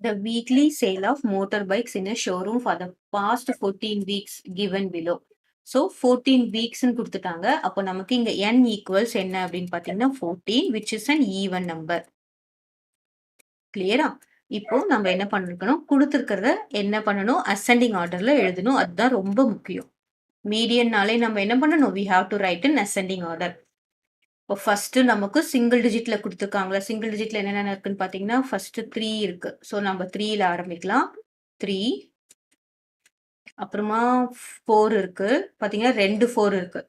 The weekly sale of motorbikes in a showroom for the past 14 weeks given below. So 14 weeks கொடுத்துட்டாங்க. அப்போ நமக்கு இங்க n equals என்ன அப்படின்னு பார்த்தீங்கன்னா 14 which is an even number. கிளியரா? இப்போ நம்ம என்ன பண்ணிருக்கணும்? கொடுத்திருக்கிறத என்ன பண்ணணும்? ascending orderல எழுதணும். அதுதான் ரொம்ப முக்கியம். மீடியன்னாலே நம்ம என்ன பண்ணணும்? We have to write in ascending order. இப்போ ஃபர்ஸ்ட் நமக்கு சிங்கிள் டிஜிட்ல கொடுத்துருக்காங்களா? சிங்கிள் டிஜிட்ல என்னென்ன இருக்குன்னு பார்த்தீங்கன்னா ஃபர்ஸ்ட் 3 இருக்கு. ஸோ நம்ம 3ல ஆரம்பிக்கலாம். 3 அப்புறமா 4 இருக்கு. பார்த்தீங்கன்னா 2 4 இருக்கு.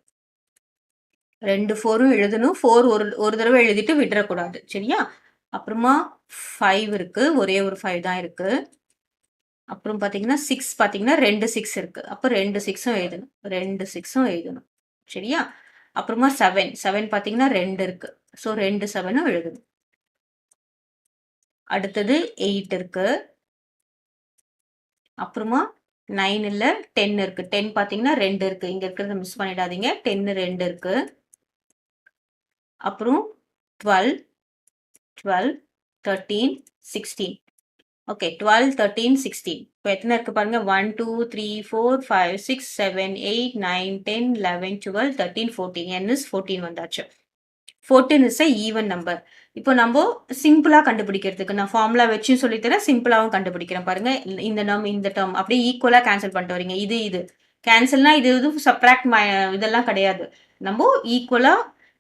2 4ம் எழுதணும். 4 ஒரு ஒரு தடவை எழுதிட்டு விட்டுறக்கூடாது. சரியா? அப்புறமா 5 இருக்கு. ஒரே ஒரு 5 தான் இருக்கு. அப்புறம் பார்த்தீங்கன்னா 6 பார்த்தீங்கன்னா 2 6 இருக்கு. அப்போ 2 6ம் எழுதணும். 2 6ம் எழுதணும். சரியா? அப்புறமா 7 7 பார்த்தீங்கன்னா 2 இருக்கு. ஸோ 2 7ம் எழுதணும். அடுத்தது 8 இருக்கு. அப்புறமா 9 இல்ல 10 இருக்கு. 10 பார்த்தீங்கன்னா 2 இருக்கு. இங்க இருக்கிறத மிஸ் பண்ணிடாதீங்க. 10 2 இருக்கு. அப்புறம் 12 12 13 16. ஓகே 12 13 16. இப்போ எத்தனை இருக்கு பாருங்க 1 2 3 4 5 6 7 8 9 10 11 12 13 14. n is 14 வந்தாச்சு. 14 is a even number. இப்போ நம்ம சிம்பிளா கண்டுபிடிக்கிறதுக்கு நான் ஃபார்முலா வச்சு சொல்லித்தரேன். சிம்பிளாவும் கண்டுபிடிக்கிறேன் பாருங்க. இந்த இந்த டேர்ம் அப்படியே ஈக்குவலா கேன்சல் பண்ணிட்டு வரீங்க. இது கேன்சல்னா இது சப்ராக்ட் இதெல்லாம் கிடையாது. நம்ம ஈக்குவலா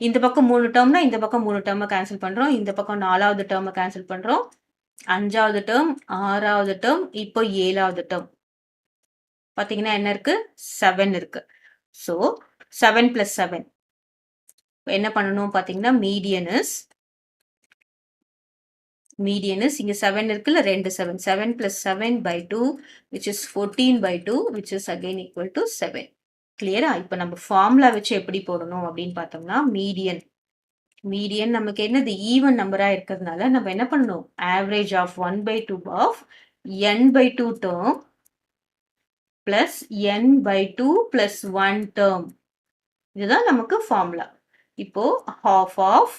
இந்த பக்கம் 3 டேர்ம்னா இந்த பக்கம் 3 டேர்மை கேன்சல் பண்றோம். இந்த பக்கம் 4வது டேர்மை கேன்சல் பண்றோம். 5வது டேர்ம் 6வது டேர்ம் இப்போ 7வது டேர்ம் பாத்தீங்கன்னா என்ன இருக்கு 7 இருக்கு. ஸோ 7 + 7 என்ன பண்ணணும் பாத்தீங்கன்னா மீடியன் இஸ் இங்க 7 இருக்குல்ல 2 7 7 + 7/2 which is 14/2 which is again equal to 7. கிளியரா? இப்போ நம்ம ஃபார்முலா வச்சு எப்படி போடணும் அப்படின்னு பார்த்தோம்னா மீடியன் நமக்கு என்னது ஈவன் நம்பரா இருக்கிறதுனால நம்ம என்ன பண்ணணும் average of 1/2 of n/2 term plus n/2 + 1 term. இதுதான் நமக்கு ஃபார்முலா. இப்போ half ஆஃப்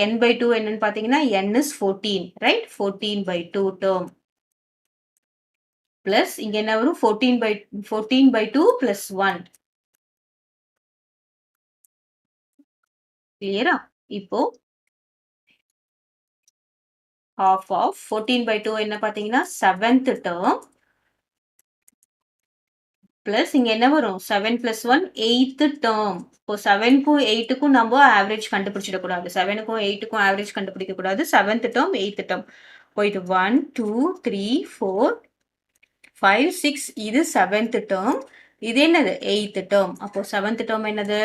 n/2 என்னன்னு பார்த்தீங்கன்னா n is 14 right 14/2 term plus இங்க என்ன வரும் 14/2 + 1. கிளியரா? இப்போ half ஆஃப் 14/2 என்ன பார்த்தீங்கன்னா 7th டேர்ம் பிளஸ் இங்க என்ன வரும் 7 + 1 8th டேர்ம். இப்போ 7க்கும் 8க்கும் நம்ம ஆவரேஜ் கண்டுபிடிச்சிடக்கூடாது. 7க்கும் 8க்கும் ஆவரேஜ் கண்டுபிடிக்க கூடாது. 7th டேர்ம் 8th டேர்ம் போயிட்டு 1 2 3 4 5 6 இது 7th டேர்ம். இது என்னது 8th டேர்ம். அப்போ 7th டேர்ம் என்னது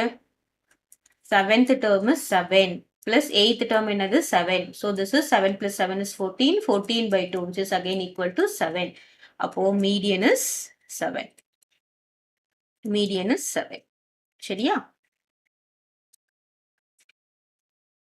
7th term is 7 plus 8th term என்னது 7. So this is 7 plus 7 is 14. 14/2 which is again equal to 7. அப்போ median is 7. Median is 7. சரியா?